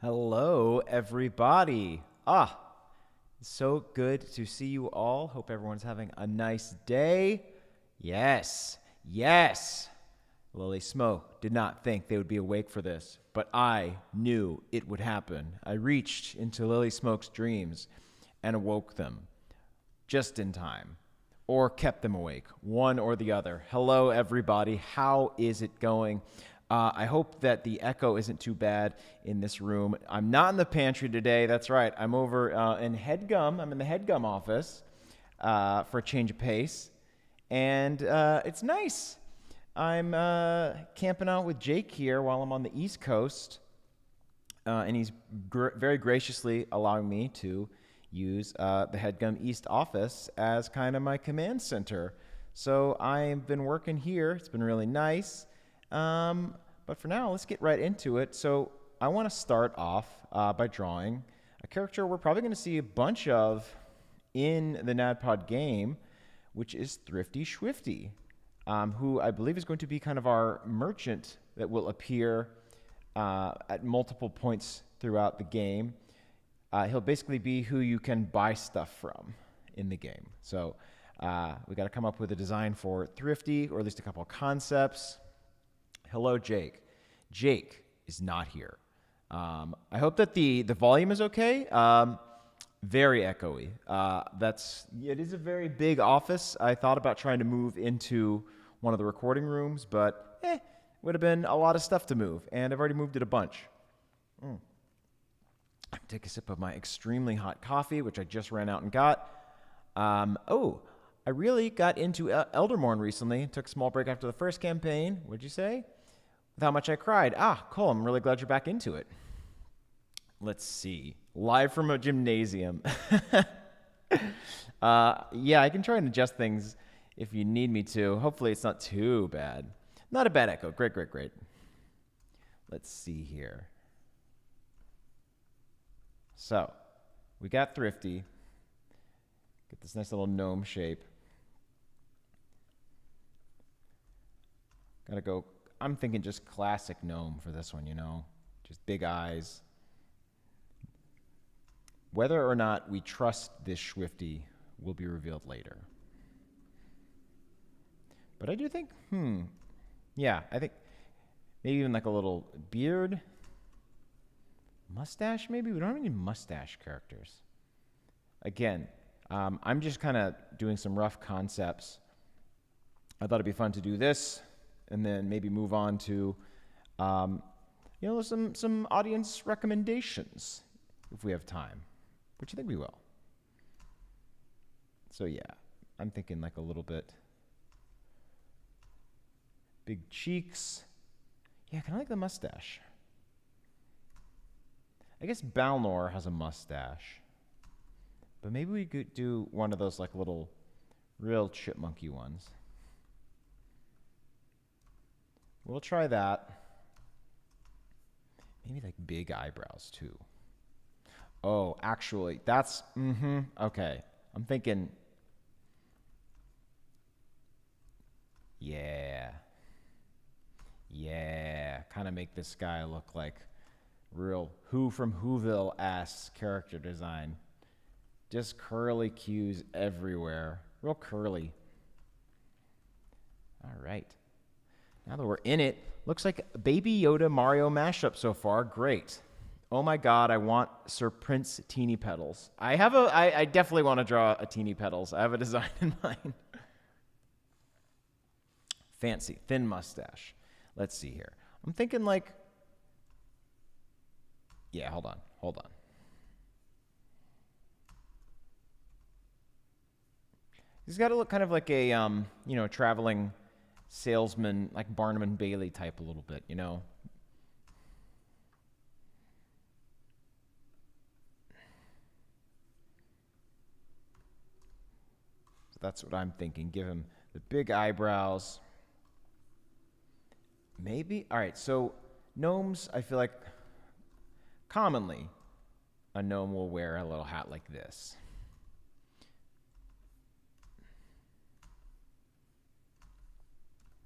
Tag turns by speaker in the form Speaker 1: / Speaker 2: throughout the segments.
Speaker 1: Hello, everybody. So good to see you all. Hope everyone's having a nice day. Yes. Lily Smoke did not think they would be awake for this, but I knew it would happen. I reached into Lily Smoke's dreams and awoke them just in time, or kept them awake, one or the other. Hello, everybody. How is it going? I hope that the echo isn't too bad in this room. I'm not in the pantry today. That's right. I'm over in HeadGum. I'm in the HeadGum office for a change of pace, and it's nice. I'm camping out with Jake here while I'm on the East Coast, and he's very graciously allowing me to use the HeadGum East office as kind of my command center. So I've been working here. It's been really nice. But for now, let's get right into it. So I want to start off by drawing a character we're probably going to see a bunch of in the NaddPod game, which is Thrifty Schwifty, who I believe is going to be kind of our merchant that will appear at multiple points throughout the game. He'll basically be who you can buy stuff from in the game. So we got to come up with a design for Thrifty, or at least a couple of concepts. Hello, Jake. Jake is not here. I hope that the volume is okay. Very echoey. It is a very big office. I thought about trying to move into one of the recording rooms, but would have been a lot of stuff to move, and I've already moved it a bunch. Take a sip of my extremely hot coffee, which I just ran out and got. I really got into Eldermorn recently. Took a small break after the first campaign. What'd you say? With how much I cried. Cool. I'm really glad you're back into it. Let's see. Live from a gymnasium. Yeah, I can try and adjust things if you need me to. Hopefully it's not too bad. Not a bad echo. Great. Let's see here. So, we got Thrifty. Get this nice little gnome shape. Gotta go. I'm thinking just classic gnome for this one, just big eyes. Whether or not we trust this Schwifty will be revealed later. But I do think, I think maybe even like a little beard. Mustache, maybe? We don't have any mustache characters. Again, I'm just kind of doing some rough concepts. I thought it'd be fun to do this, and then maybe move on to, some audience recommendations if we have time, which I think we will. So yeah, I'm thinking like a little bit big cheeks. Yeah, kind of like the mustache. I guess Balnor has a mustache, but maybe we could do one of those like little real chipmunky ones. We'll try that. Maybe like big eyebrows too. Oh, actually, that's, okay. I'm thinking, yeah, kind of make this guy look like real Who from Whoville-ass character design. Just curly cues everywhere. Real curly. All right. Now that we're in it, looks like a Baby Yoda Mario mashup so far. Great. Oh my God, I want Sir Prince Teeny Petals. I definitely want to draw a Teeny Petals. I have a design in mind. Fancy, thin mustache. Let's see here. I'm thinking like, yeah, hold on. He's got to look kind of like a, traveling salesman, like Barnum and Bailey type a little bit, So that's what I'm thinking. Give him the big eyebrows. Maybe. All right, so gnomes, I feel like commonly a gnome will wear a little hat like this.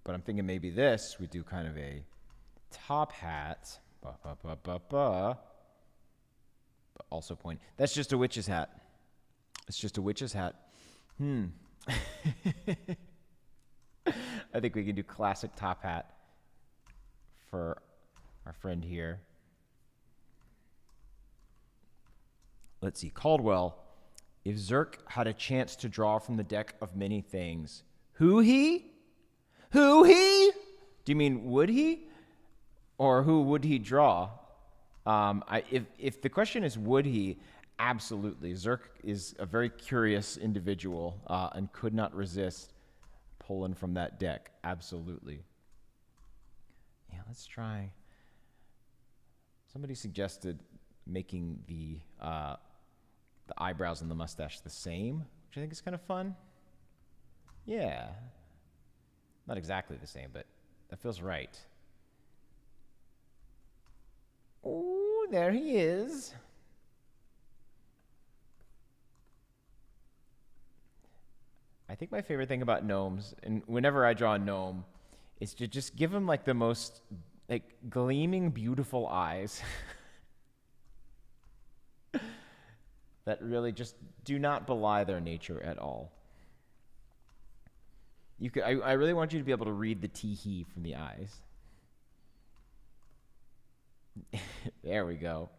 Speaker 1: But I'm thinking maybe we do kind of a top hat. also point. That's just a witch's hat. It's just a witch's hat. I think we can do classic top hat for our friend here. Let's see. Caldwell. If Zerk had a chance to draw from the deck of many things, who he? Who he? Do you mean would he? Or who would he draw? If the question is would he, absolutely. Zerk is a very curious individual and could not resist pulling from that deck. Absolutely. Yeah, let's try. Somebody suggested making the eyebrows and the mustache the same, which I think is kind of fun. Yeah. Not exactly the same, but that feels right. Oh, there he is. I think my favorite thing about gnomes, and whenever I draw a gnome, is to just give him like the most like gleaming, beautiful eyes that really just do not belie their nature at all. I really want you to be able to read the tee-hee from the eyes. There we go.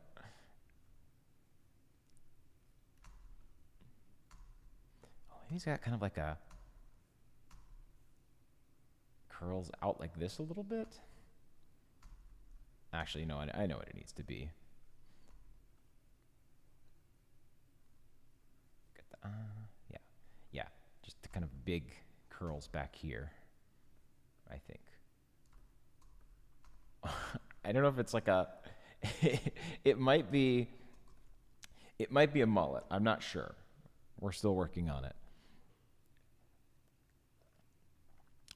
Speaker 1: Oh, he's got kind of like a curls out like this a little bit. Actually, no, I know what it needs to be. Yeah, just the kind of big curls back here, I think. I don't know if it's like a, it might be a mullet. I'm not sure. We're still working on it.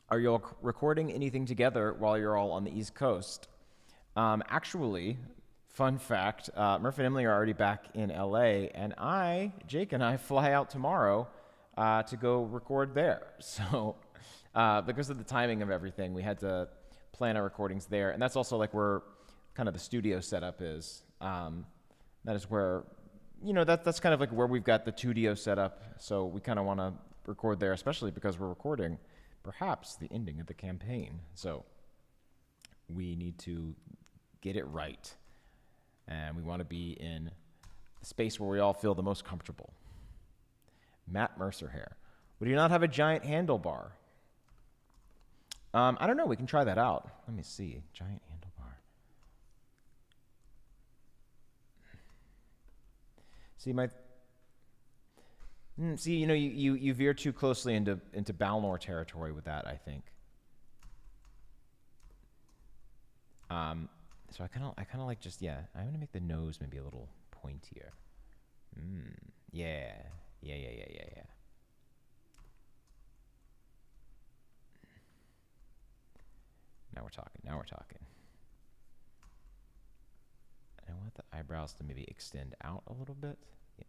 Speaker 1: Are you all recording anything together while you're all on the East Coast? Actually, fun fact, Murph and Emily are already back in LA, and Jake and I fly out tomorrow to go record there. So because of the timing of everything, we had to plan our recordings there. And that's also like where kind of the studio setup is. That is where, that's kind of like where we've got the studio set up. So we kind of want to record there, especially because we're recording perhaps the ending of the campaign. So we need to get it right. And we want to be in the space where we all feel the most comfortable. Matt Mercer hair. Would you not have a giant handlebar? I don't know. We can try that out. Let me see. Giant handlebar. See, you veer too closely into Balnor territory with that, I think. So I kind of like just, I'm going to make the nose maybe a little pointier. Yeah. Now we're talking. I want the eyebrows to maybe extend out a little bit. Yeah.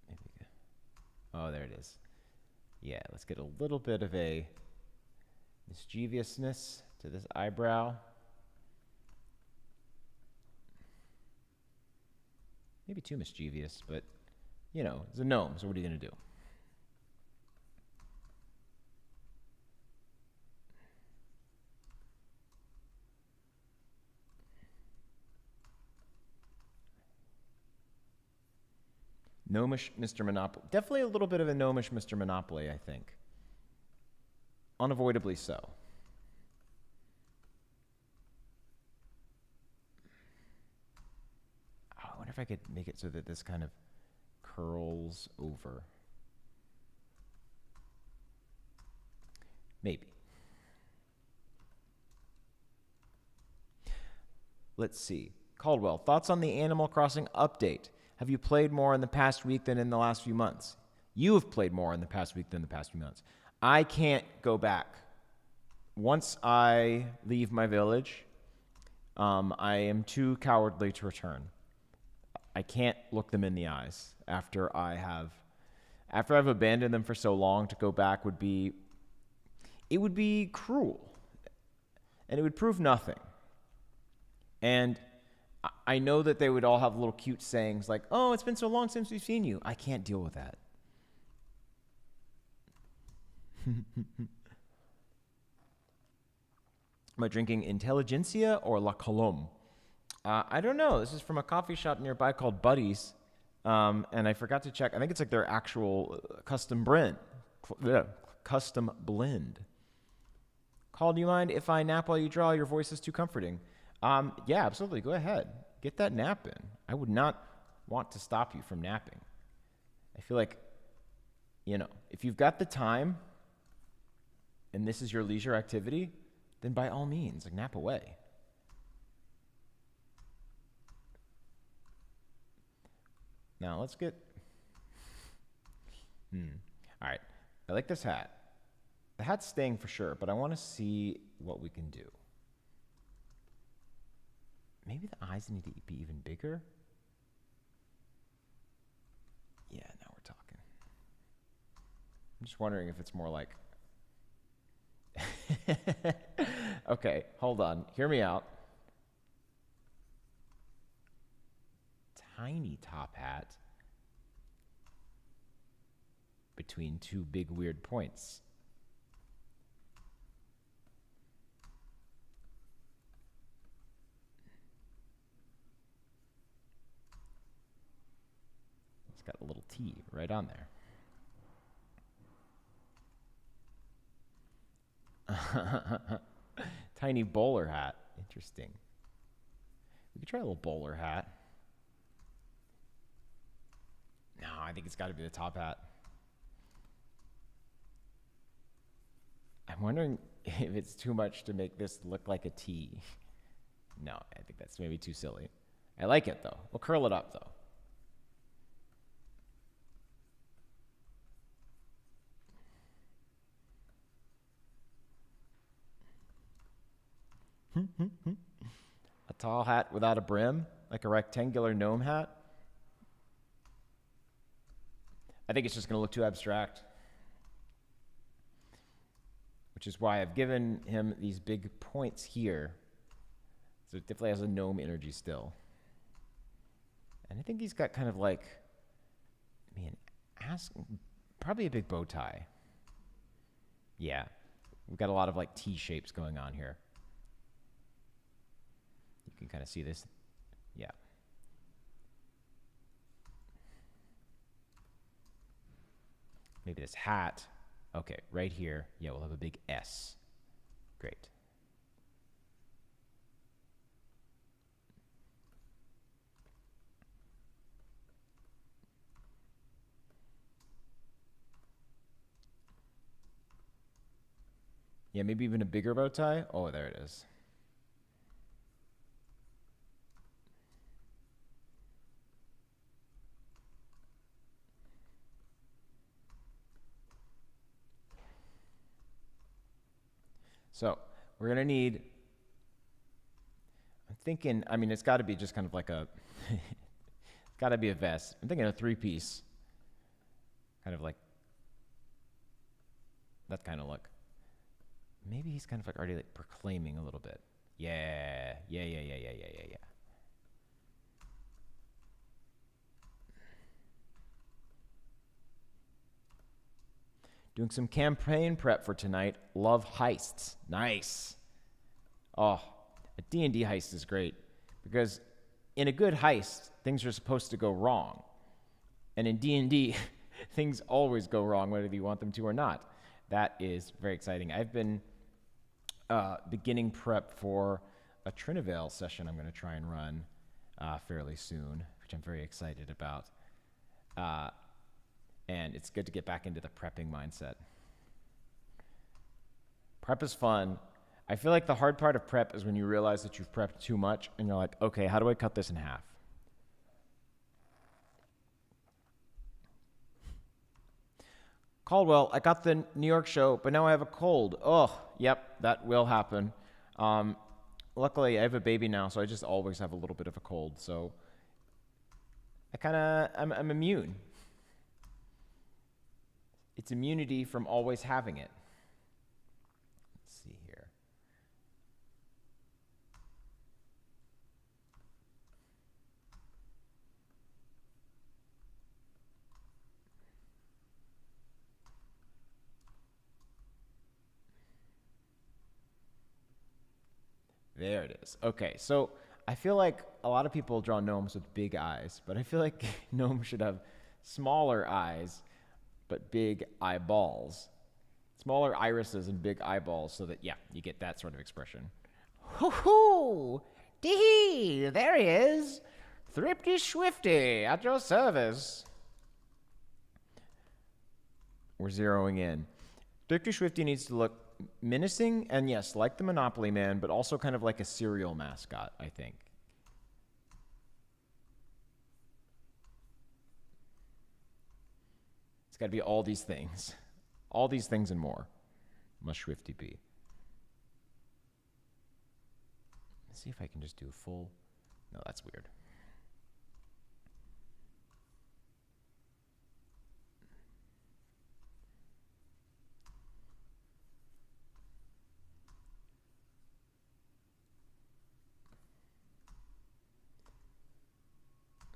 Speaker 1: Maybe. Oh, there it is. Yeah, let's get a little bit of a mischievousness to this eyebrow. Maybe too mischievous, but, it's a gnome, so what are you going to do? Gnomish Mr. Monopoly. Definitely a little bit of a gnomish Mr. Monopoly, I think. Unavoidably so. I wonder if I could make it so that this kind of curls over. Maybe. Let's see. Caldwell, thoughts on the Animal Crossing update? Have you played more in the past week than in the last few months? You have played more in the past week than the past few months. I can't go back. Once I leave my village, I am too cowardly to return. I can't look them in the eyes after I've abandoned them for so long. To go back would be cruel, and it would prove nothing. And I know that they would all have little cute sayings like, "Oh, it's been so long since we've seen you." I can't deal with that. Am I drinking Intelligentsia or La Colombe? I don't know. This is from a coffee shop nearby called Buddy's. And I forgot to check. I think it's like their actual custom blend. Custom blend. Call, do you mind if I nap while you draw? Your voice is too comforting. Yeah, absolutely. Go ahead. Get that nap in. I would not want to stop you from napping. I feel like, if you've got the time and this is your leisure activity, then by all means, like, nap away. Now let's get. All right. I like this hat. The hat's staying for sure, but I want to see what we can do. Maybe the eyes need to be even bigger. Yeah, now we're talking. I'm just wondering if it's more like. Okay, hold on. Hear me out. Tiny top hat between two big weird points. It's got a little T right on there. Tiny bowler hat. Interesting. We could try a little bowler hat. No, I think it's got to be the top hat. I'm wondering if it's too much to make this look like a T. No, I think that's maybe too silly. I like it, though. We'll curl it up, though. A tall hat without a brim, like a rectangular gnome hat. I think it's just going to look too abstract. Which is why I've given him these big points here. So it definitely has a gnome energy still. And I think he's got kind of like, probably a big bow tie. Yeah. We've got a lot of like T shapes going on here. You can kind of see this. Yeah. Maybe this hat. Okay, right here. Yeah, we'll have a big S. Great. Yeah, maybe even a bigger bow tie. Oh, there it is. So we're going to need, I'm thinking, it's got to be just kind of like a, it's got to be a vest. I'm thinking a 3-piece, kind of like that kind of look. Maybe he's kind of like already like proclaiming a little bit. Yeah. Doing some campaign prep for tonight. Love heists. Nice. Oh, a D&D heist is great because in a good heist, things are supposed to go wrong. And in D&D, things always go wrong whether you want them to or not. That is very exciting. I've been beginning prep for a Trinivale session I'm going to try and run fairly soon, which I'm very excited about. And it's good to get back into the prepping mindset. Prep is fun. I feel like the hard part of prep is when you realize that you've prepped too much and you're like, okay, how do I cut this in half? Caldwell, I got the New York show, but now I have a cold. Oh, yep, that will happen. Luckily, I have a baby now, so I just always have a little bit of a cold. So I'm immune. It's immunity from always having it. Let's see here. There it is. Okay, so I feel like a lot of people draw gnomes with big eyes, but I feel like gnomes should have smaller eyes, but big eyeballs. Smaller irises and big eyeballs so that, yeah, you get that sort of expression. Hoo-hoo! Tee-hee! There he is! Thrifty Swifty, at your service. We're zeroing in. Thrifty Swifty needs to look menacing and, yes, like the Monopoly Man, but also kind of like a cereal mascot, I think. It's got to be all these things. All these things and more must Swifty be. Let's see if I can just do a full... No, that's weird.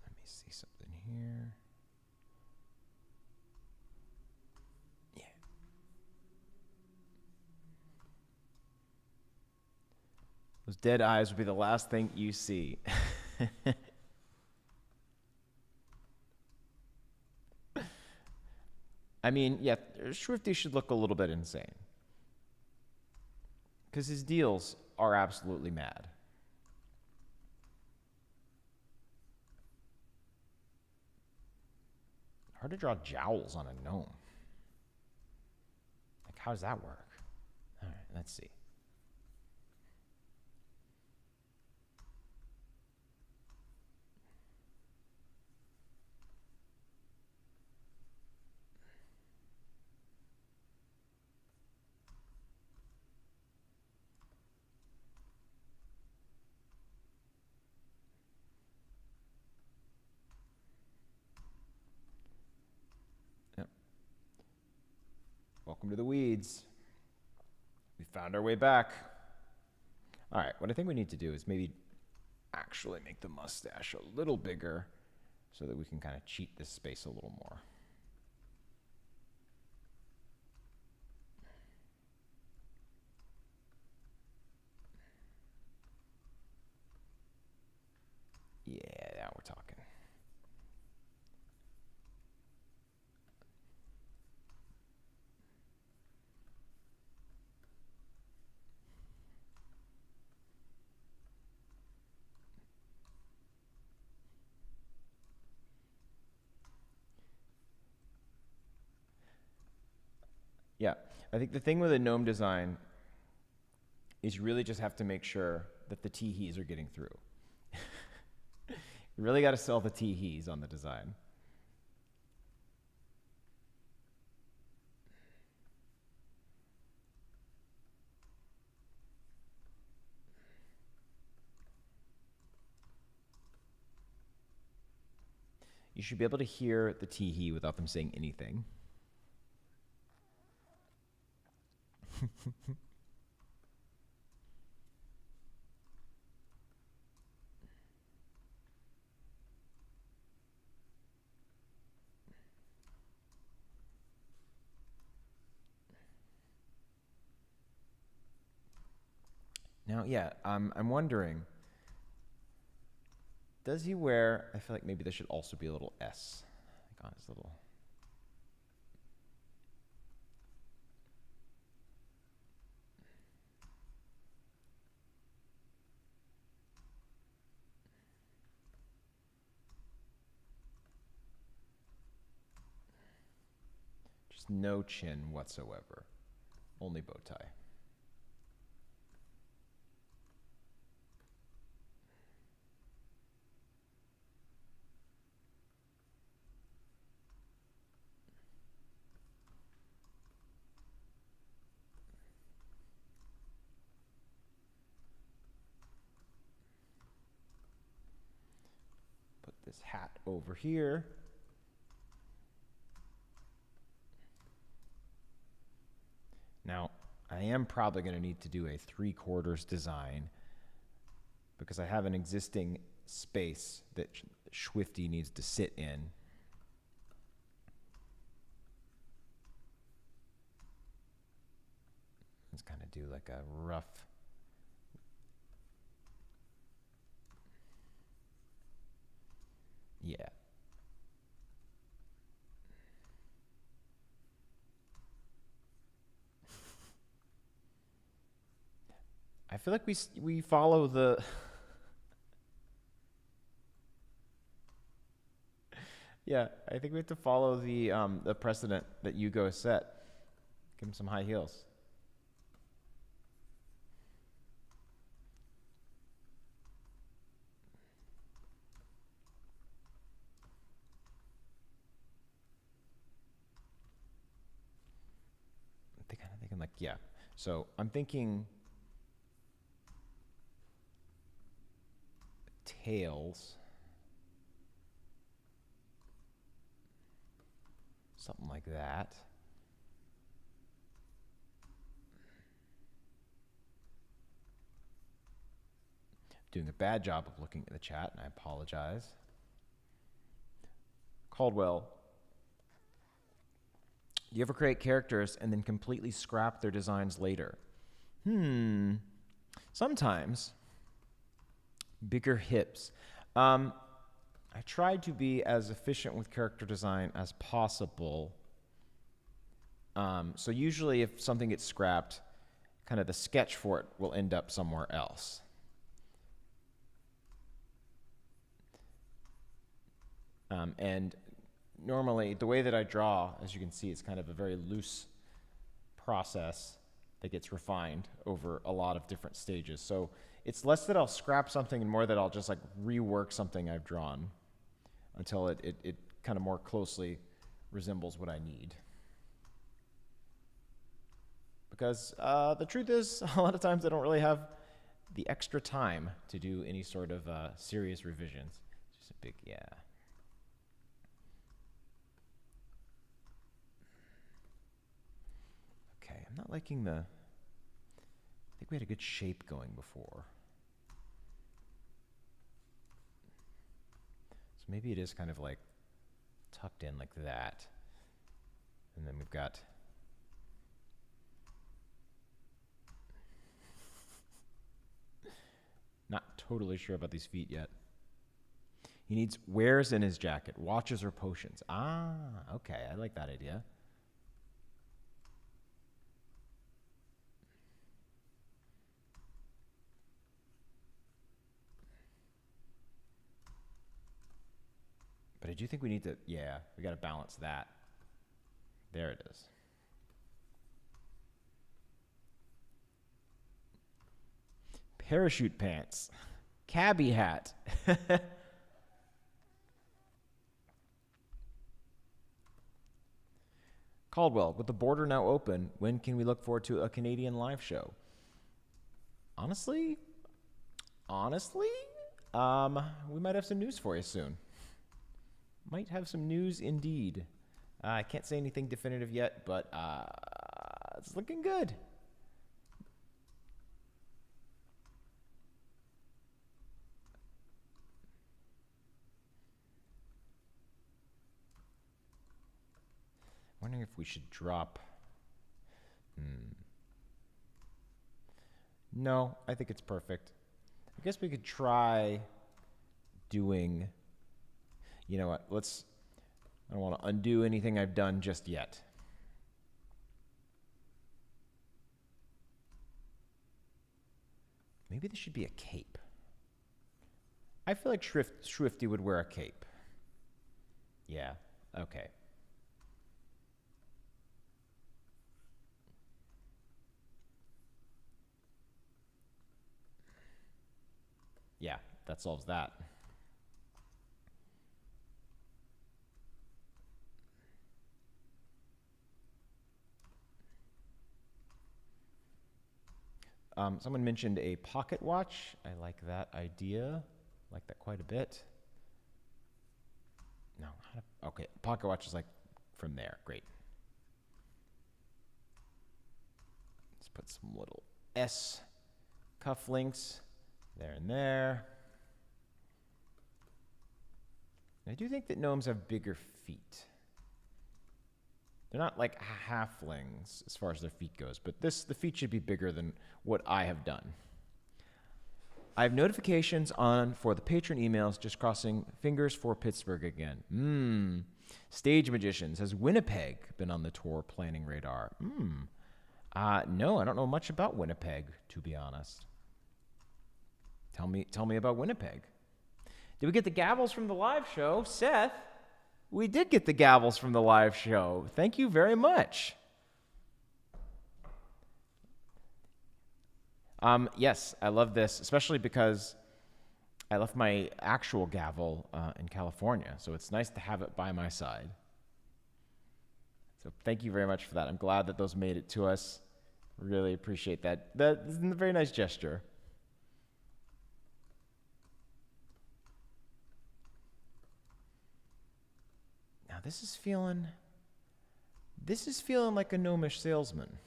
Speaker 1: Let me see something here. Yeah. Those dead eyes will be the last thing you see. I mean, yeah, Swifty should look a little bit insane. Because his deals are absolutely mad. Hard to draw jowls on a gnome. Like, how does that work? All right, let's see. Welcome to the weeds. We found our way back. All right, what I think we need to do is maybe actually make the mustache a little bigger so that we can kind of cheat this space a little more. Yeah, now we're talking. Yeah, I think the thing with a gnome design is you really just have to make sure that the tee-hees are getting through. You really got to sell the tee-hees on the design. You should be able to hear the tee-hee without them saying anything. Now, yeah, I'm wondering, does he wear, I feel like maybe there should also be a little S, like on his little... Just no chin whatsoever, only bow tie. Put this hat over here. Now, I am probably going to need to do a 3/4 design because I have an existing space that Swifty needs to sit in. Let's kind of do like a rough Yeah. I feel like we follow the yeah, I think we have to follow the precedent that Hugo has set. Give him some high heels. They kind of thinking like, yeah. So I'm thinking tails. Something like that. Doing a bad job of looking at the chat, and I apologize. Caldwell, do you ever create characters and then completely scrap their designs later? Sometimes. Bigger hips. I tried to be as efficient with character design as possible. So usually if something gets scrapped, kind of the sketch for it will end up somewhere else. And normally the way that I draw, as you can see, is kind of a very loose process that gets refined over a lot of different stages. So it's less that I'll scrap something and more that I'll just like rework something I've drawn until it kind of more closely resembles what I need. Because the truth is, a lot of times I don't really have the extra time to do any sort of serious revisions. It's just a big, yeah. Okay, I'm not liking the, I think we had a good shape going before. So maybe it is kind of like tucked in like that. And then we've got not totally sure about these feet yet. He needs wares in his jacket, watches or potions. Ah, okay, I like that idea. But I do think we need to, yeah, we got to balance that. There it is. Parachute pants. Cabbie hat. Caldwell, with the border now open, when can we look forward to a Canadian live show? Honestly, we might have some news for you soon. Might have some news indeed. I can't say anything definitive yet, but it's looking good. Wondering if we should drop. No, I think it's perfect. I guess we could try doing. You know what? I don't want to undo anything I've done just yet. Maybe this should be a cape. I feel like Swifty would wear a cape. Yeah, okay. Yeah, that solves that. Someone mentioned a pocket watch. I like that idea. I like that quite a bit. No, okay, pocket watch is like from there. Great. Let's put some little S cufflinks there and there. I do think that gnomes have bigger feet. They're not like halflings as far as their feet goes, but the feet should be bigger than what I have done. I have notifications on for the patron emails, just crossing fingers for Pittsburgh again. Stage Magicians. Has Winnipeg been on the tour planning radar? No, I don't know much about Winnipeg, to be honest. Tell me about Winnipeg. Did we get the gavels from the live show? Seth, we did get the gavels from the live show. Thank you very much. Yes, I love this, especially because I left my actual gavel in California, so it's nice to have it by my side. So thank you very much for that. I'm glad that those made it to us. Really appreciate that. That is a very nice gesture. Now this is feeling like a gnomish salesman.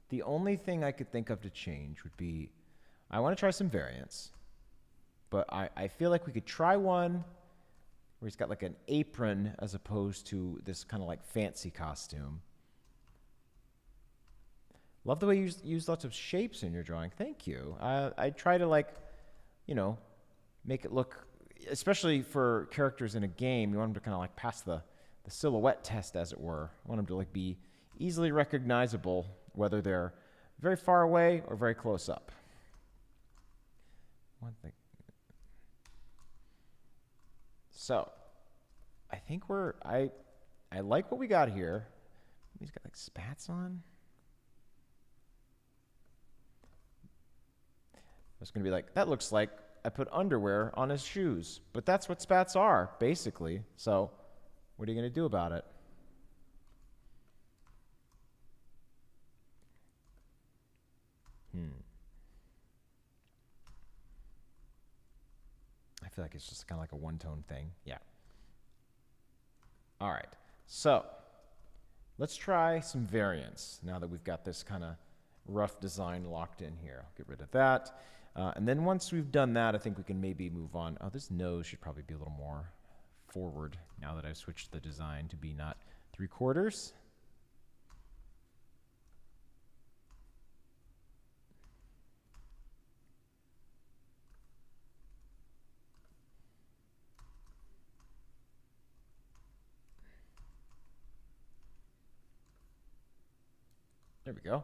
Speaker 1: The only thing I could think of to change would be, I want to try some variants, but I feel like we could try one where he's got like an apron as opposed to this kind of like fancy costume. Love the way you use lots of shapes in your drawing. Thank you. I try to make it look, especially for characters in a game, you want them to kind of like pass the silhouette test, as it were. I want them to like be easily recognizable, whether they're very far away or very close up. One thing. So, I think I like what we got here. He's got like spats on. It's going to be like, that looks like I put underwear on his shoes. But that's what spats are, basically. So, what are you going to do about it? I feel like it's just kind of like a one-tone thing. Yeah. All right. So let's try some variants now that we've got this kind of rough design locked in here. I'll get rid of that. And then once we've done that, I think we can maybe move on. Oh, this nose should probably be a little more forward now that I've switched the design to be not 3/4. There we go.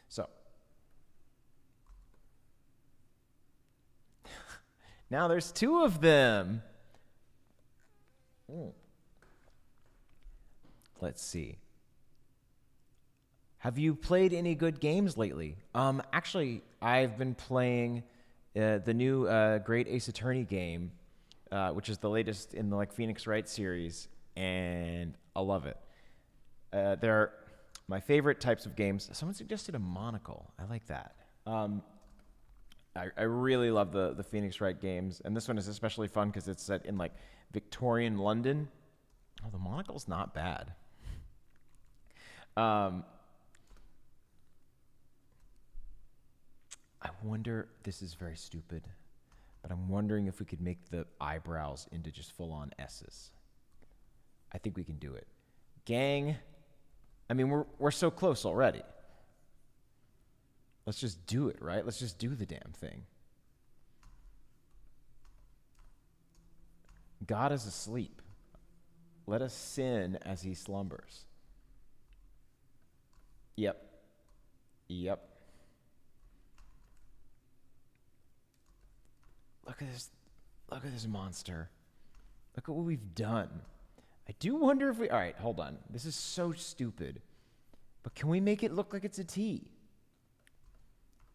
Speaker 1: So now there's two of them. Let's see. Have you played any good games lately? Actually, I've been playing the new Great Ace Attorney game, which is the latest in the Phoenix Wright series, and I love it. They're my favorite types of games. Someone suggested a monocle. I like that. I really love the Phoenix Wright games, and this one is especially fun because it's set in Victorian London. Oh, the monocle's not bad. I wonder, this is very stupid, but I'm wondering if we could make the eyebrows into just full-on S's. I think we can do it. Gang, I mean, we're so close already. Let's just do it, right? Let's just do the damn thing. God is asleep. Let us sin as he slumbers. Yep. Look at this monster. Look at what we've done. I do wonder if all right, hold on. This is so stupid. But can we make it look like it's a T?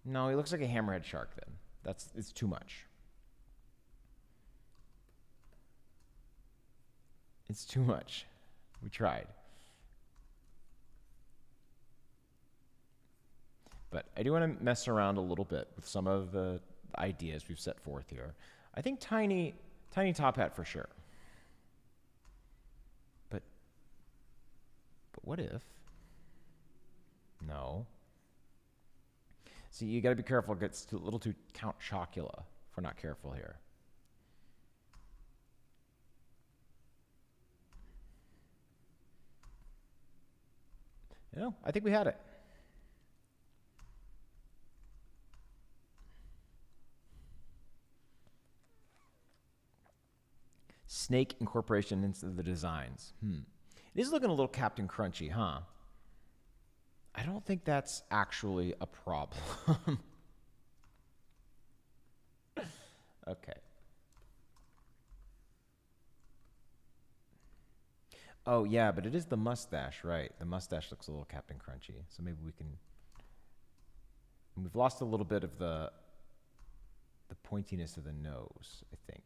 Speaker 1: No, he looks like a hammerhead shark then. It's too much. It's too much. We tried. But I do want to mess around a little bit with some of the ideas we've set forth here. I think tiny top hat for sure. But what if? No. See, you got to be careful. It gets a little too Count Chocula if we're not careful here. I think we had it. snake incorporation into the designs. It is looking a little Captain Crunchy, huh? I don't think that's actually a problem. Okay. Oh, yeah, but it is the mustache, right? The mustache looks a little Captain Crunchy. So maybe we can... We've lost a little bit of the pointiness of the nose, I think.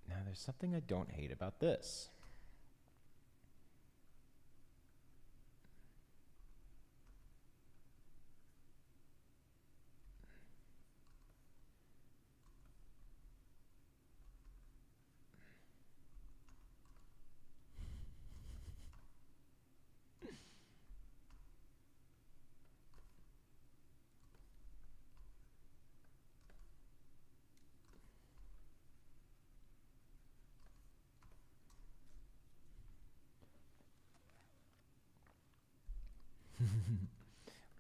Speaker 1: Now, there's something I don't hate about this.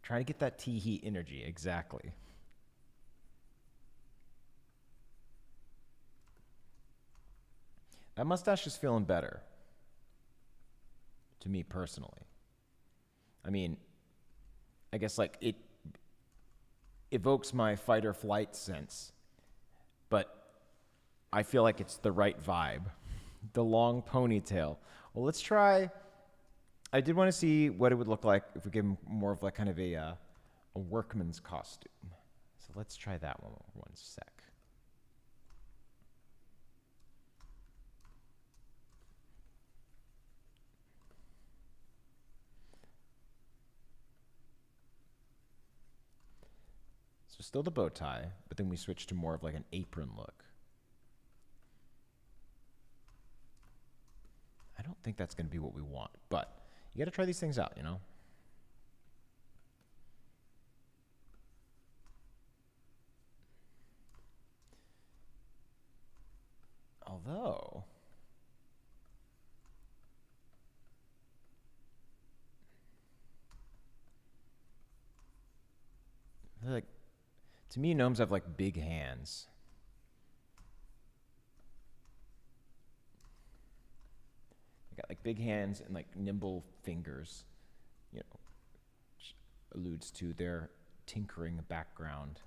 Speaker 1: Trying to get that tea heat energy, exactly. That mustache is feeling better, to me personally. I mean, I guess like it evokes my fight or flight sense, but I feel like it's the right vibe. The long ponytail. Well, let's try. I did want to see what it would look like if we gave him more of like kind of a workman's costume. So let's try that one sec. So still the bow tie, but then we switch to more of like an apron look. I don't think that's going to be what we want, but you got to try these things out, you know? Although, like, to me, gnomes have like big hands. They got like big hands and like nimble fingers, you know, which alludes to their tinkering background.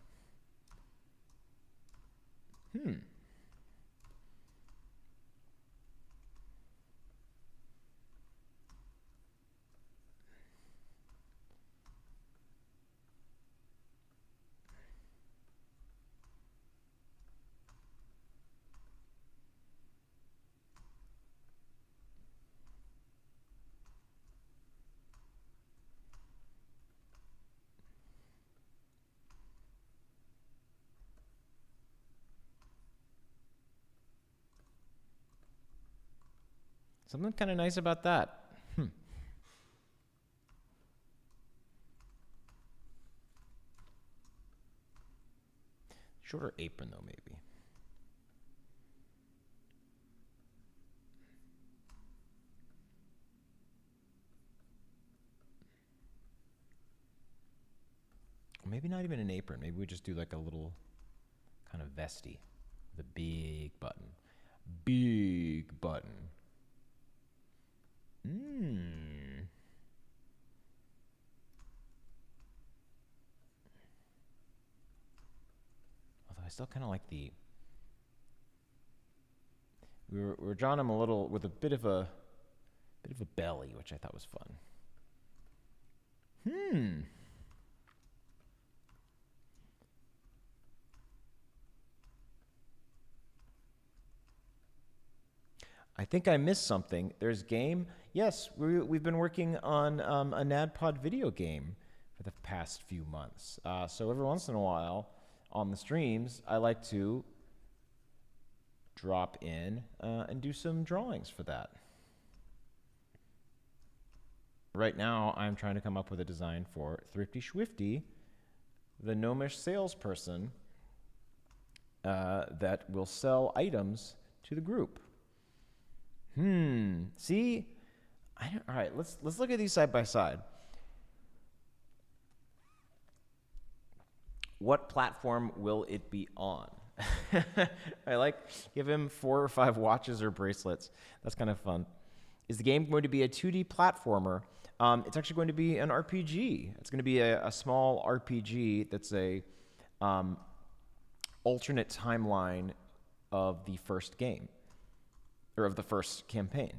Speaker 1: Something kind of nice about that. Shorter apron, though, maybe. Maybe not even an apron. Maybe we just do like a little kind of vesty. The big button. Big button. Although I still kind of like the... We were drawing him a little with a bit of a belly, which I thought was fun. I think I missed something. There's game. Yes, we've been working on a NaddPod video game for the past few months. So every once in a while on the streams, I like to drop in and do some drawings for that. Right now, I'm trying to come up with a design for Thrifty Schwifty, the gnomish salesperson that will sell items to the group. See? All right, let's look at these side by side. What platform will it be on? I like, give him 4 or 5 watches or bracelets. That's kind of fun. Is the game going to be a 2D platformer? It's actually going to be an RPG. It's going to be a small RPG that's a alternate timeline of the first game, or of the first campaign.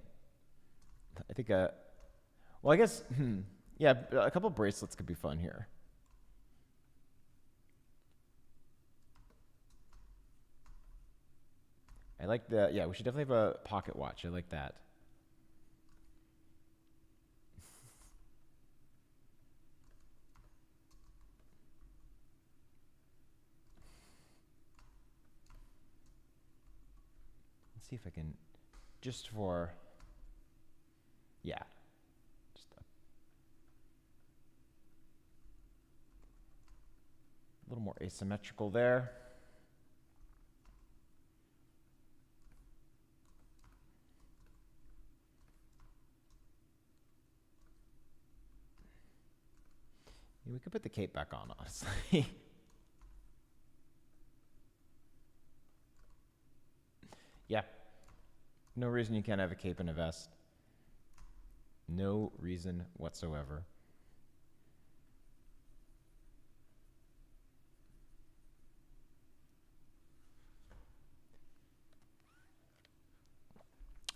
Speaker 1: I think, well, I guess, yeah, a couple bracelets could be fun here. I like the, yeah, we should definitely have a pocket watch. I like that. Let's see if I can, just for, yeah, just a little more asymmetrical there. We could put the cape back on, honestly. Yeah. No reason you can't have a cape and a vest. No reason whatsoever.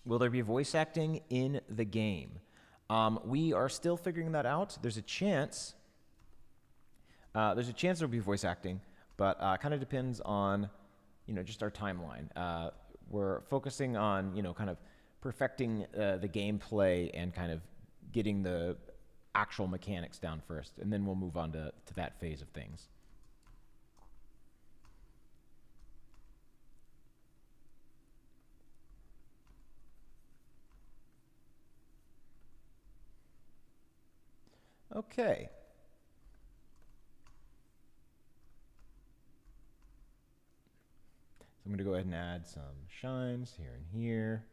Speaker 1: Will there be voice acting in the game? We are still figuring that out. There's a chance. There'll be voice acting, but kind of depends on, just our timeline. We're focusing on, kind of perfecting the gameplay and kind of getting the actual mechanics down first, and then we'll move on to that phase of things. Okay. So I'm going to go ahead and add some shines here and here.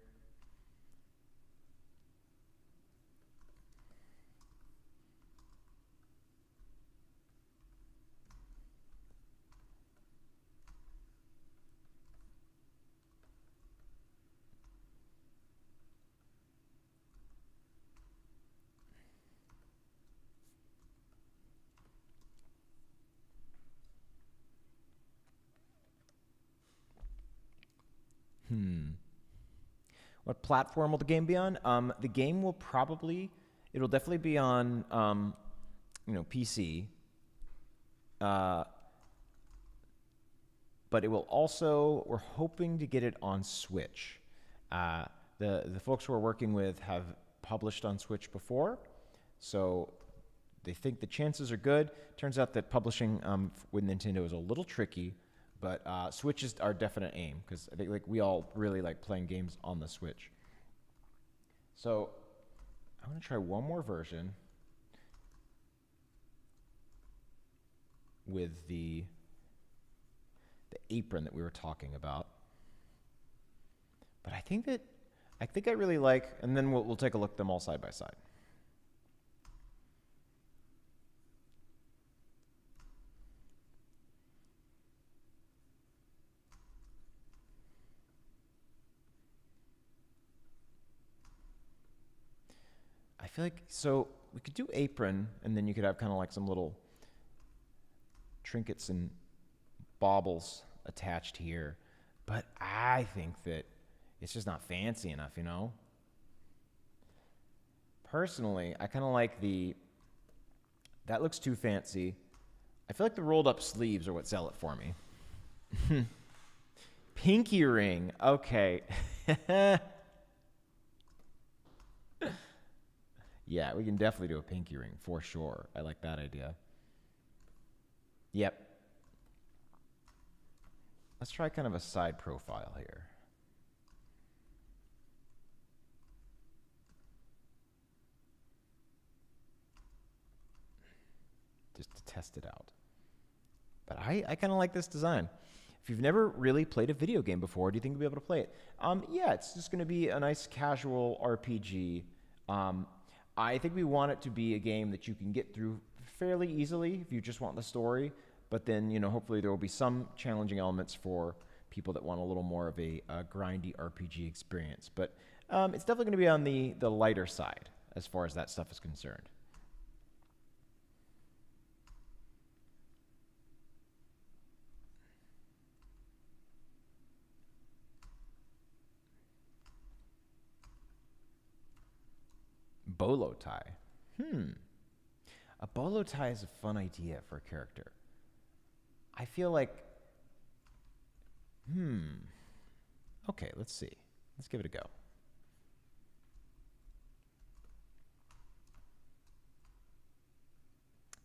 Speaker 1: What platform will the game be on? The game will it'll definitely be on, PC. But it will also, we're hoping to get it on Switch. The folks we're working with have published on Switch before, so they think the chances are good. Turns out that publishing with Nintendo is a little tricky. But Switch is our definite aim, because I think we all really like playing games on the Switch. So I'm going to try one more version with the apron that we were talking about. But I think I really like, and then we'll take a look at them all side by side. I feel like, so we could do apron, and then you could have kind of like some little trinkets and baubles attached here. But I think that it's just not fancy enough, Personally, I kind of like that looks too fancy. I feel like the rolled up sleeves are what sell it for me. Pinky ring, okay. Yeah, we can definitely do a pinky ring for sure. I like that idea. Yep. Let's try kind of a side profile here. Just to test it out. But I kind of like this design. If you've never really played a video game before, do you think you'll be able to play it? Yeah, it's just going to be a nice casual RPG. I think we want it to be a game that you can get through fairly easily if you just want the story. But then, hopefully there will be some challenging elements for people that want a little more of a grindy RPG experience. But it's definitely going to be on the lighter side as far as that stuff is concerned. Bolo tie. A bolo tie is a fun idea for a character. I feel like, okay, let's see. Let's give it a go.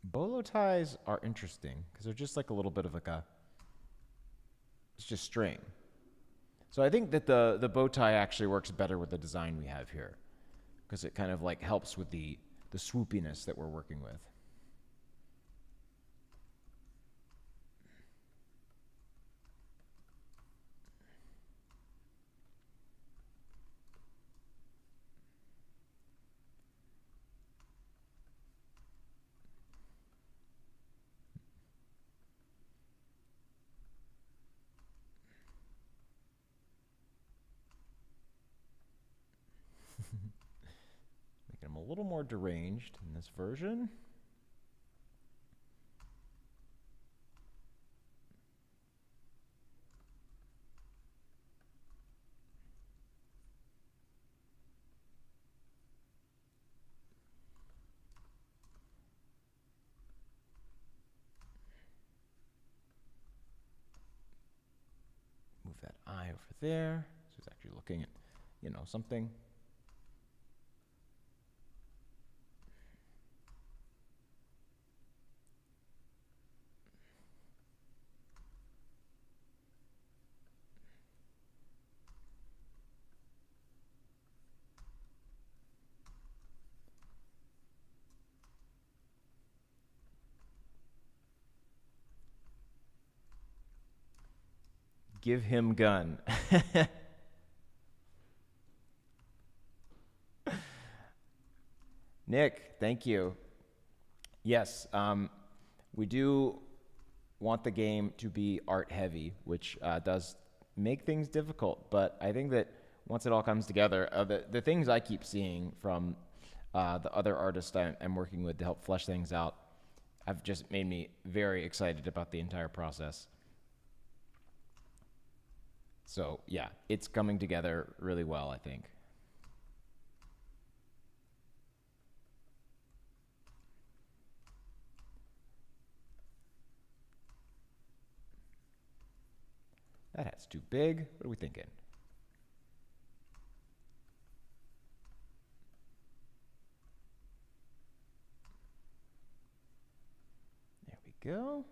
Speaker 1: Bolo ties are interesting because they're just like a little bit of like it's just string. So I think that the bow tie actually works better with the design we have here because it kind of like helps with the swoopiness that we're working with. Making them a little more deranged in this version. Move that eye over there. So he's actually looking at, something. Give him gun. Nick, thank you. Yes, we do want the game to be art heavy, which does make things difficult. But I think that once it all comes together, the things I keep seeing from the other artists I'm working with to help flesh things out have just made me very excited about the entire process. So yeah, it's coming together really well, I think. That hat's too big. What are we thinking? There we go.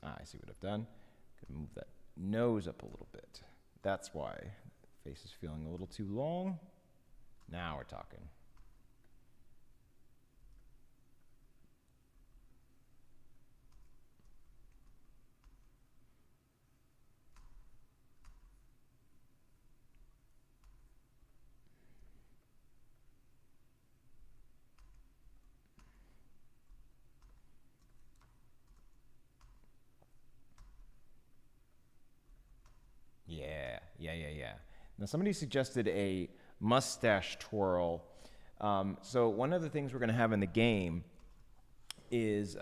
Speaker 1: I see what I've done. Gonna move that nose up a little bit. That's why the face is feeling a little too long. Now we're talking. Yeah. Now, somebody suggested a mustache twirl. So one of the things we're going to have in the game is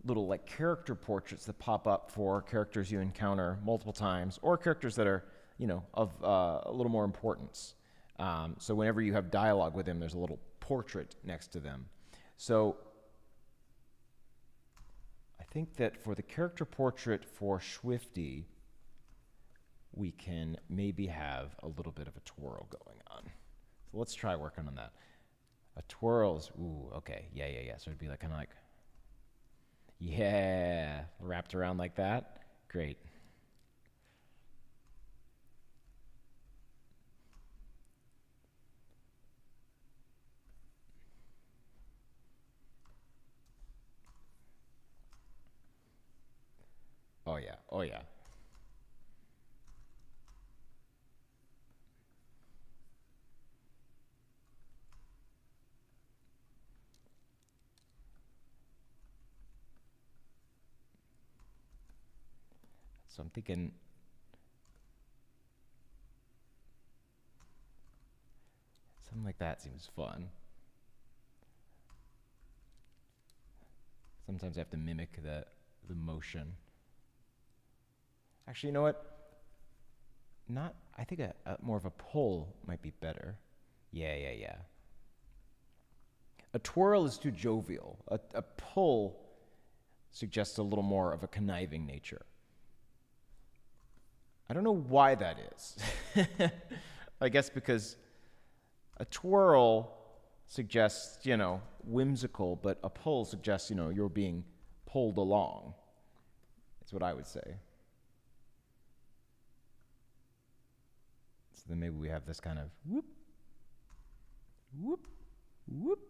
Speaker 1: little like character portraits that pop up for characters you encounter multiple times, or characters that are, of a little more importance. So whenever you have dialogue with them, there's a little portrait next to them. So I think that for the character portrait for Swifty, we can maybe have a little bit of a twirl going on. So let's try working on that. A twirl is, ooh, okay, yeah. So it'd be like kind of like, yeah, wrapped around like that. Great. Oh yeah. So I'm thinking, something like that seems fun. Sometimes I have to mimic the motion. Actually, you know what? I think a more of a pull might be better. Yeah. A twirl is too jovial. A pull suggests a little more of a conniving nature. I don't know why that is. I guess because a twirl suggests, whimsical, but a pull suggests, you're being pulled along. That's what I would say. So then maybe we have this kind of whoop, whoop, whoop.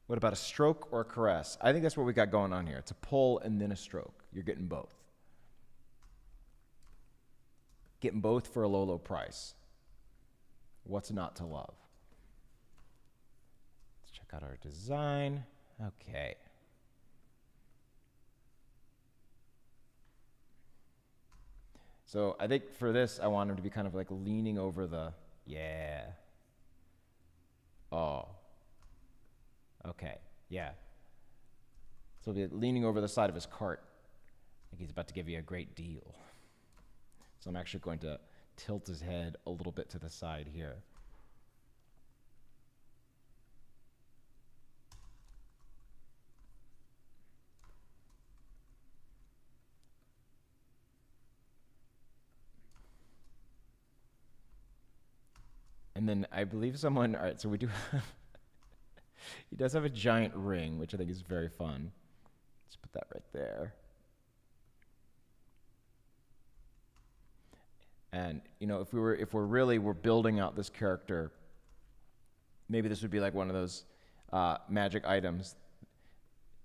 Speaker 1: What about a stroke or a caress? I think that's what we got going on here. It's a pull and then a stroke. You're getting both. Getting both for a low price. What's not to love? Let's check out our design. Okay. So I think for this, I want him to be kind of like leaning over the, yeah. Oh. Okay, yeah. So he'll be leaning over the side of his cart, like he's about to give you a great deal. So I'm actually going to tilt his head a little bit to the side here. And then I believe someone, all right, so we do have, he does have a giant ring, which I think is very fun. Let's put that right there. And, if we're building out this character, maybe this would be like one of those magic items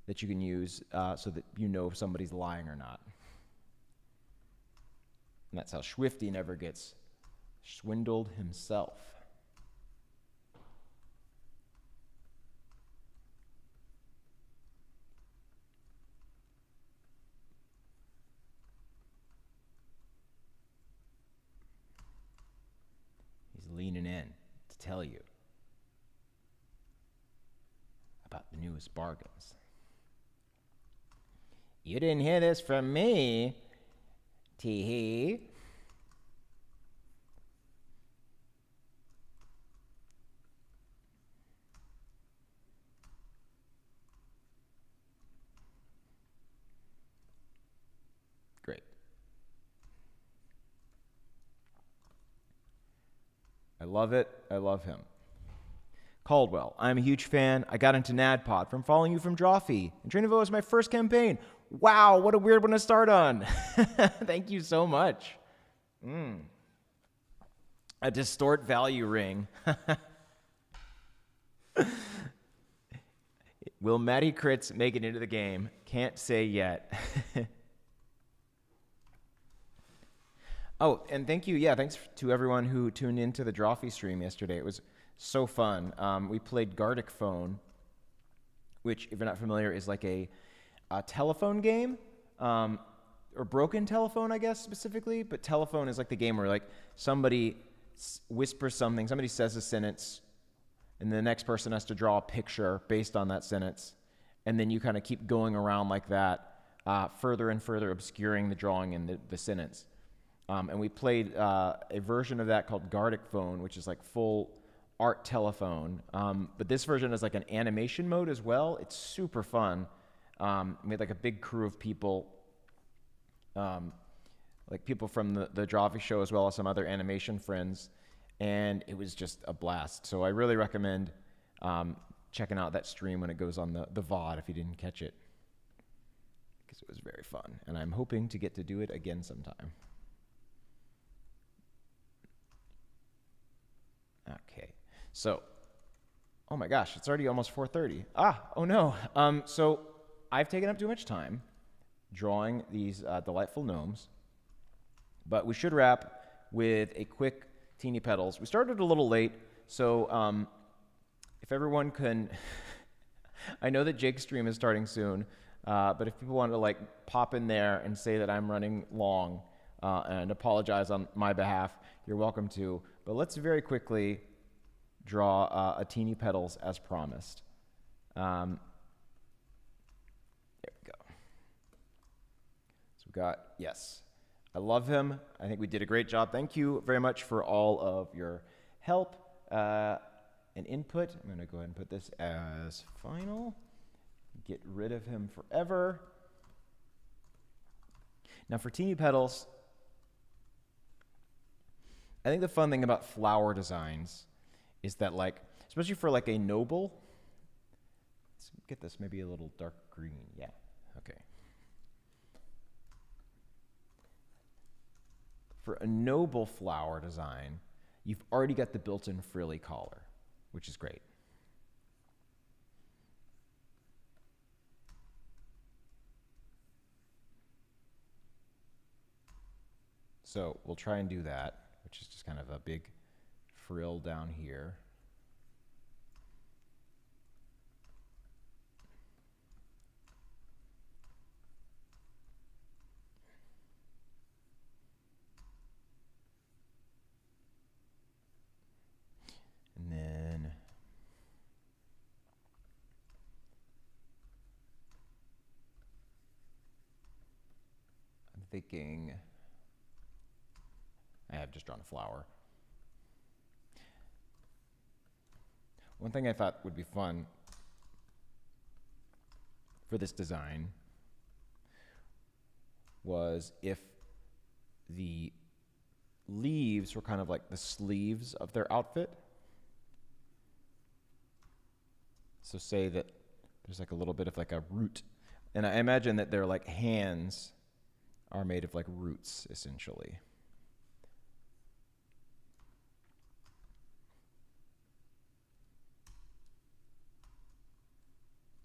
Speaker 1: that you can use so that you know if somebody's lying or not. And that's how Swifty never gets swindled himself. He's leaning in to tell you about the newest bargains. You didn't hear this from me, tee-hee. Great. I love it. I love him. Caldwell, I'm a huge fan. I got into NaddPod from following you from Drawfee, and Trainovo was my first campaign. Wow, what a weird one to start on. Thank you so much. A distort value ring. Will Matty Crits make it into the game? Can't say yet. Oh, and thank you. Yeah, thanks to everyone who tuned into the Drawfee stream yesterday. It was so fun. We played Gartic Phone, which, if you're not familiar, is like a telephone game, or broken telephone, I guess, specifically. But telephone is like the game where like somebody whispers something, somebody says a sentence, and the next person has to draw a picture based on that sentence. And then you kind of keep going around like that, further and further obscuring the drawing and the sentence. And we played a version of that called Gartic Phone, which is like full art telephone. But this version is like an animation mode as well. It's super fun. We had like a big crew of people, like people from the Drawfee show as well as some other animation friends. And it was just a blast. So I really recommend checking out that stream when it goes on the VOD if you didn't catch it, because it was very fun. And I'm hoping to get to do it again sometime. Okay, so, oh my gosh, it's already almost 4:30. Oh no. So I've taken up too much time drawing these delightful gnomes, but we should wrap with a quick Teeny Petals. We started a little late, so if everyone can, I know that Jake's stream is starting soon, but if people want to like pop in there and say that I'm running long and apologize on my behalf, you're welcome to. But let's very quickly draw a Teeny Petals as promised. There we go. So we've got, yes, I love him. I think we did a great job. Thank you very much for all of your help and input. I'm going to go ahead and put this as final. Get rid of him forever. Now for Teeny Petals, I think the fun thing about flower designs is that, like, especially for like a noble, let's get this maybe a little dark green. Yeah, okay. For a noble flower design, you've already got the built-in frilly collar, which is great. So we'll try and do that, which is just kind of a big frill down here. And then I'm thinking I have just drawn a flower. One thing I thought would be fun for this design was if the leaves were kind of like the sleeves of their outfit. So say that there's like a little bit of like a root, and I imagine that their like hands are made of like roots essentially.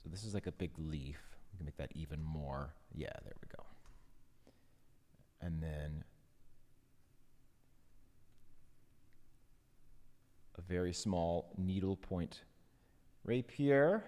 Speaker 1: So this is like a big leaf. We can make that even more. Yeah, there we go. And then a very small needle point rapier.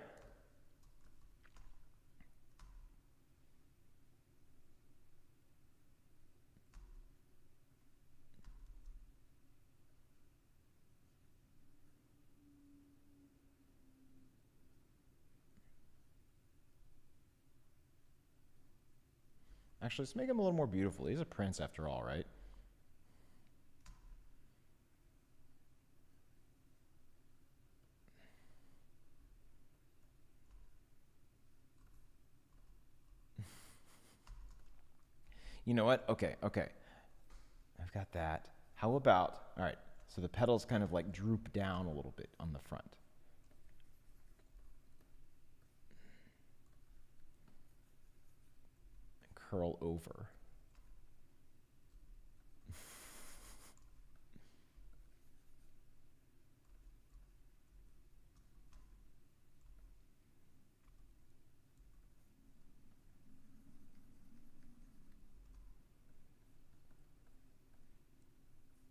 Speaker 1: Actually, let's make him a little more beautiful. He's a prince after all, right? You know what? Okay. I've got that. How about, all right, so the petals kind of like droop down a little bit on the front. And curl over.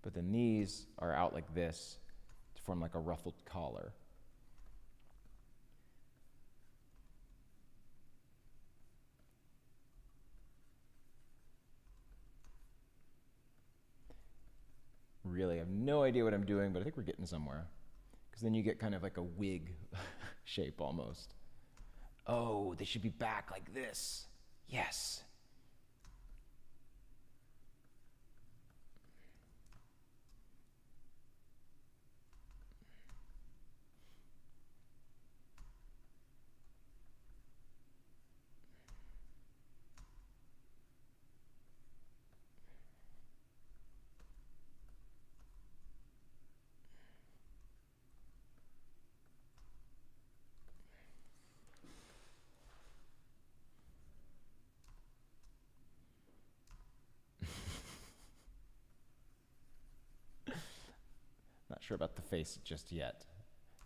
Speaker 1: But then these are out like this to form like a ruffled collar. Really, I have no idea what I'm doing, but I think we're getting somewhere. Because then you get kind of like a wig shape almost. Oh, they should be back like this. Yes. Not sure about the face just yet.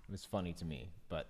Speaker 1: It was funny to me, but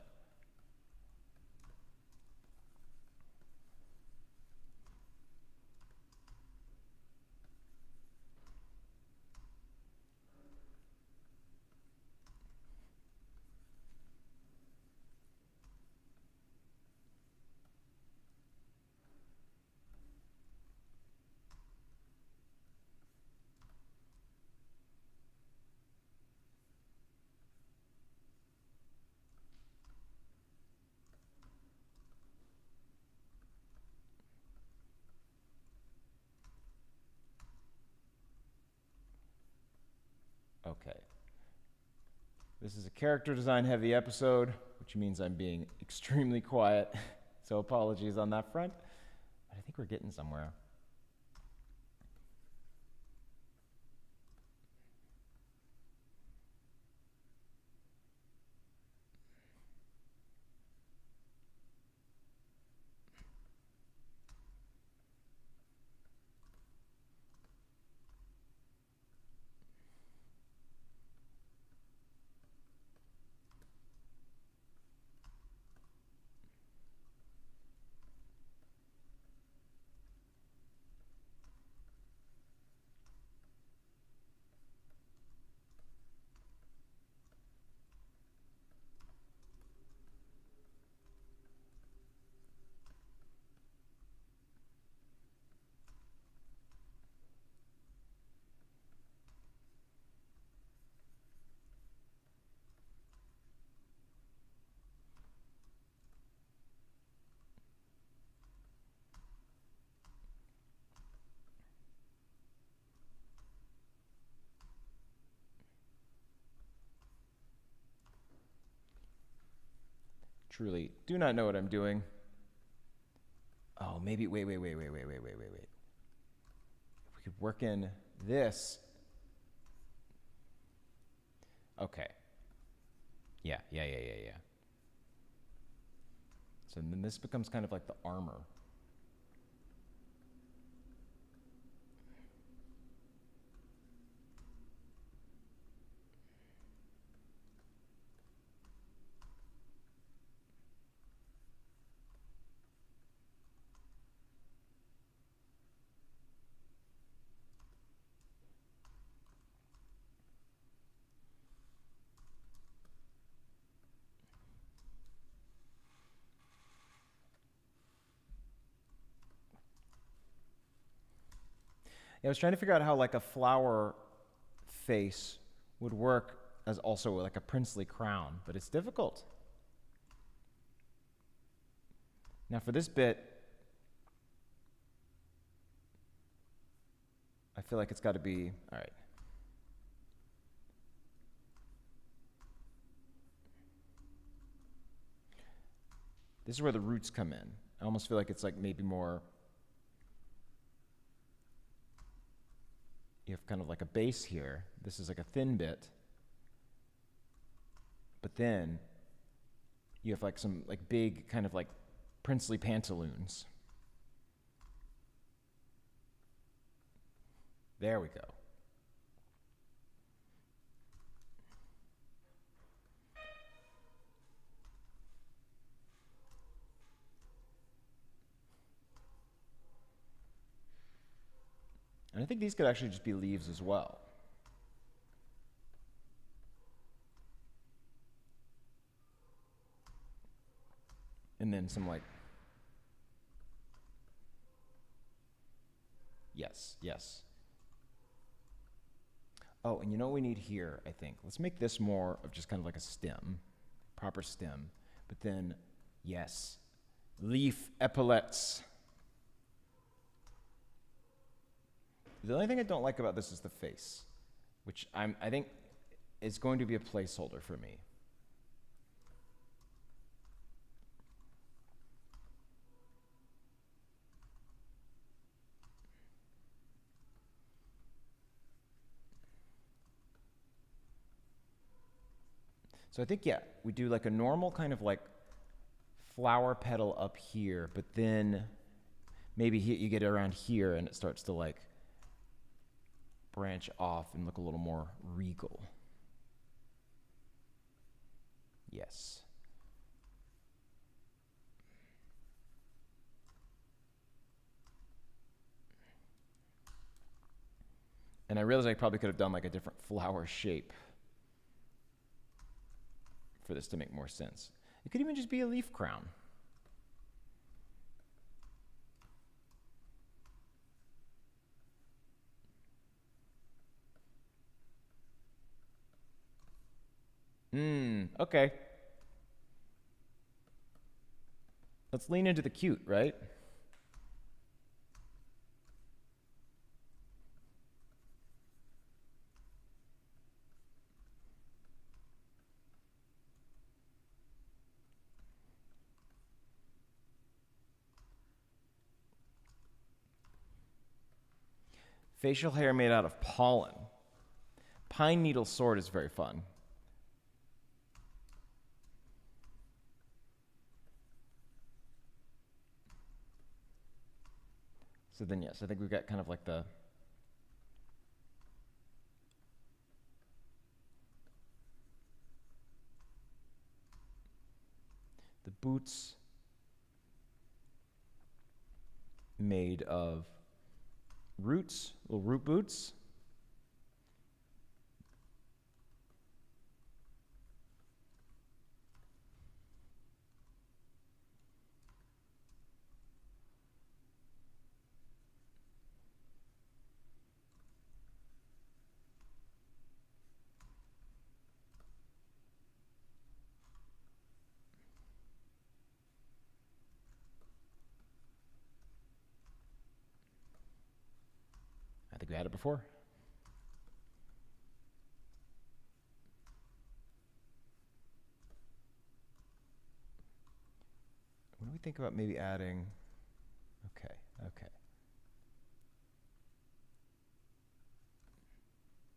Speaker 1: okay. This is a character design heavy episode, which means I'm being extremely quiet. So apologies on that front. But I think we're getting somewhere. Truly do not know what I'm doing. Oh, maybe, wait. If we could work in this. Okay. Yeah. So then this becomes kind of like the armor. Yeah, I was trying to figure out how like a flower face would work as also like a princely crown, but it's difficult. Now for this bit, I feel like it's got to be, all right. This is where the roots come in. I almost feel like it's like maybe more, you have kind of like a base here. This is like a thin bit. But then you have like some like big kind of like princely pantaloons. There we go. And I think these could actually just be leaves as well. And then some like, yes, yes. Oh, and you know what we need here, I think? Let's make this more of just kind of like a stem, proper stem. But then, yes, leaf epaulets. The only thing I don't like about this is the face, which I think is going to be a placeholder for me. So I think, yeah, we do like a normal kind of like flower petal up here, but then maybe you get around here and it starts to like branch off and look a little more regal. Yes. And I realized I probably could have done like a different flower shape for this to make more sense. It could even just be a leaf crown. Okay. Let's lean into the cute, right? Facial hair made out of pollen. Pine needle sword is very fun. So then, yes, I think we've got kind of like the boots made of roots, little root boots. I think we had it before. What do we think about maybe adding? Okay, okay.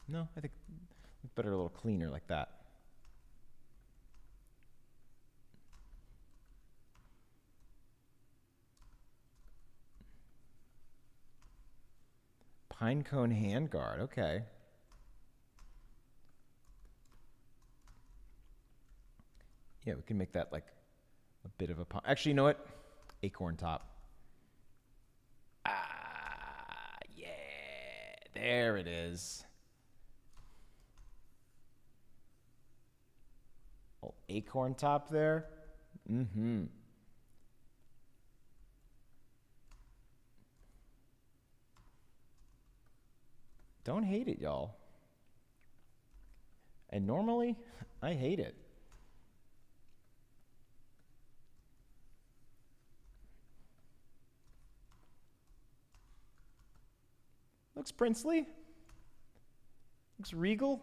Speaker 1: No, I think it's better a little cleaner like that. Pinecone handguard, okay. Yeah, we can make that like a bit of a pine. Actually, you know what? Acorn top. Ah, yeah. There it is. Oh, acorn top there. Mm-hmm. Don't hate it, y'all. And normally, I hate it. Looks princely. Looks regal.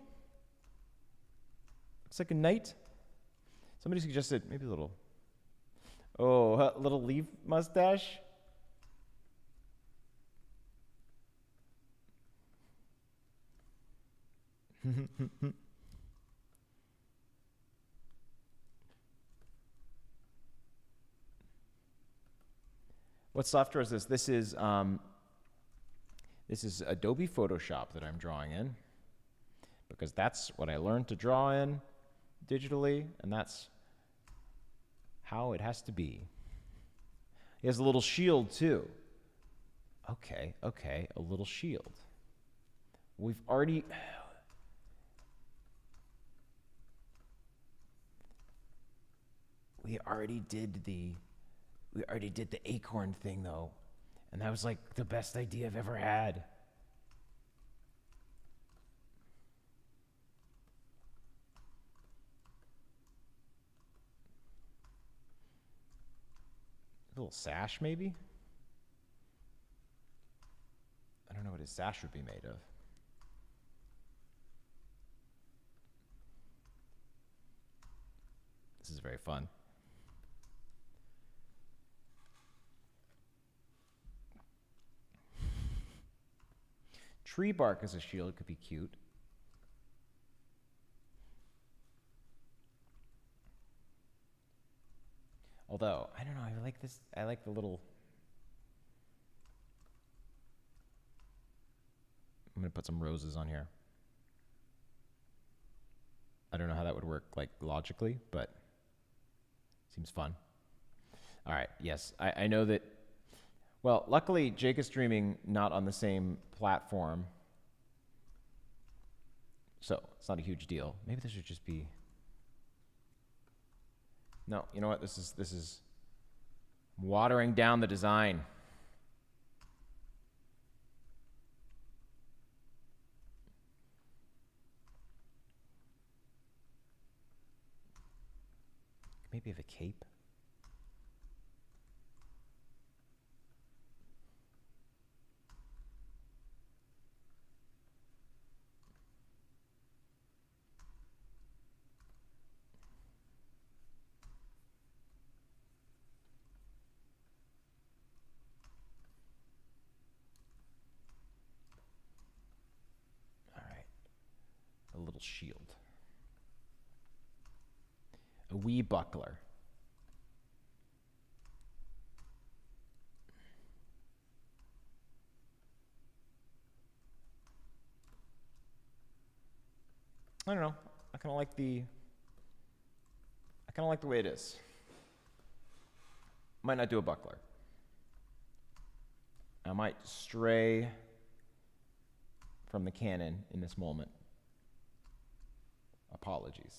Speaker 1: Looks like a knight. Somebody suggested maybe a little. Oh, a little leaf mustache. What software is this? This is Adobe Photoshop that I'm drawing in, because that's what I learned to draw in digitally, and that's how it has to be. He has a little shield too. Okay, okay, a little shield. We already did the We already did the acorn thing, though. And that was like the best idea I've ever had. A little sash, maybe? I don't know what his sash would be made of. This is very fun. Tree bark as a shield could be cute. Although, I don't know, I like this. I like the little... I'm going to put some roses on here. I don't know how that would work, like, logically, but seems fun. All right, yes, I know that... Well, luckily, Jake is streaming not on the same platform, so it's not a huge deal. Maybe this should just be... No, you know what? This is watering down the design. Maybe have a cape. A little shield. A wee buckler. I don't know. I kind of like the way it is. Might not do a buckler. I might stray from the canon in this moment. Apologies.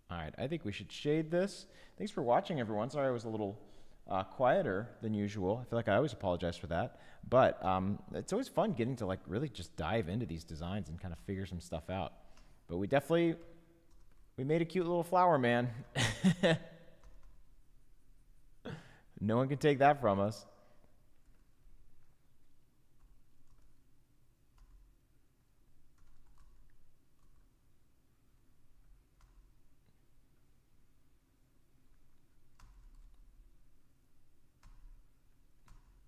Speaker 1: All right, I think we should shade this. Thanks for watching, everyone. Sorry I was a little quieter than usual. I feel like I always apologize for that. But it's always fun getting to like really just dive into these designs and kind of figure some stuff out. But we made a cute little flower man. No one can take that from us.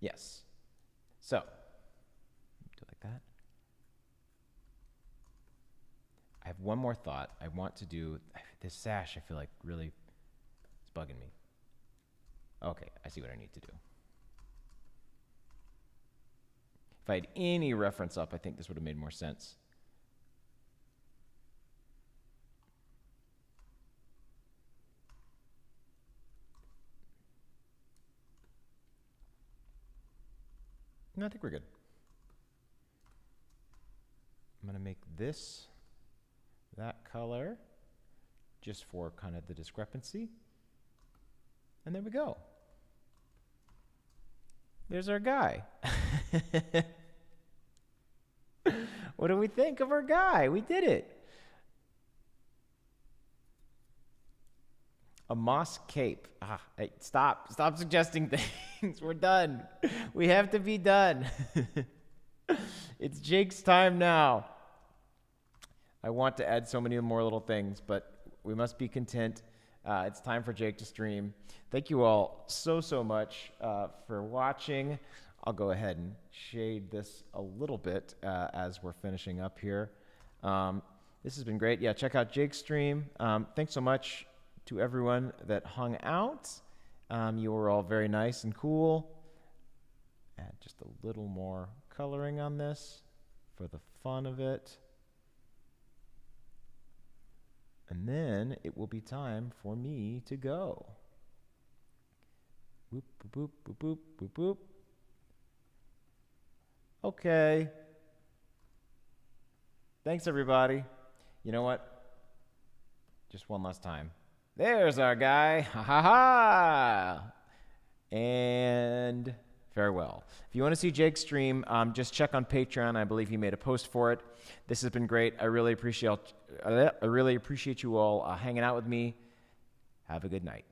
Speaker 1: Yes. So, do it like that. I have one more thought. I want to do this sash. I feel like really it's bugging me. Okay, I see what I need to do. If I had any reference up, I think this would have made more sense. No, I think we're good. I'm going to make this that color just for kind of the discrepancy. And there we go. There's our guy. What do we think of our guy? We did it. A moss cape. Hey, stop suggesting things. We're done. We have to be done. It's Jake's time now. I want to add so many more little things, but we must be content. It's time for Jake to stream. Thank you all so much for watching. I'll go ahead and shade this a little bit as we're finishing up here. This has been great. Yeah, check out Jake's stream. Thanks so much to everyone that hung out. You were all very nice and cool. Add just a little more coloring on this for the fun of it. And then it will be time for me to go. Boop, boop, boop, boop, boop, boop. Okay. Thanks, everybody. You know what? Just one last time. There's our guy. Ha ha ha. And farewell. If you want to see Jake stream, just check on Patreon. I believe he made a post for it. This has been great. I really appreciate you all hanging out with me. Have a good night.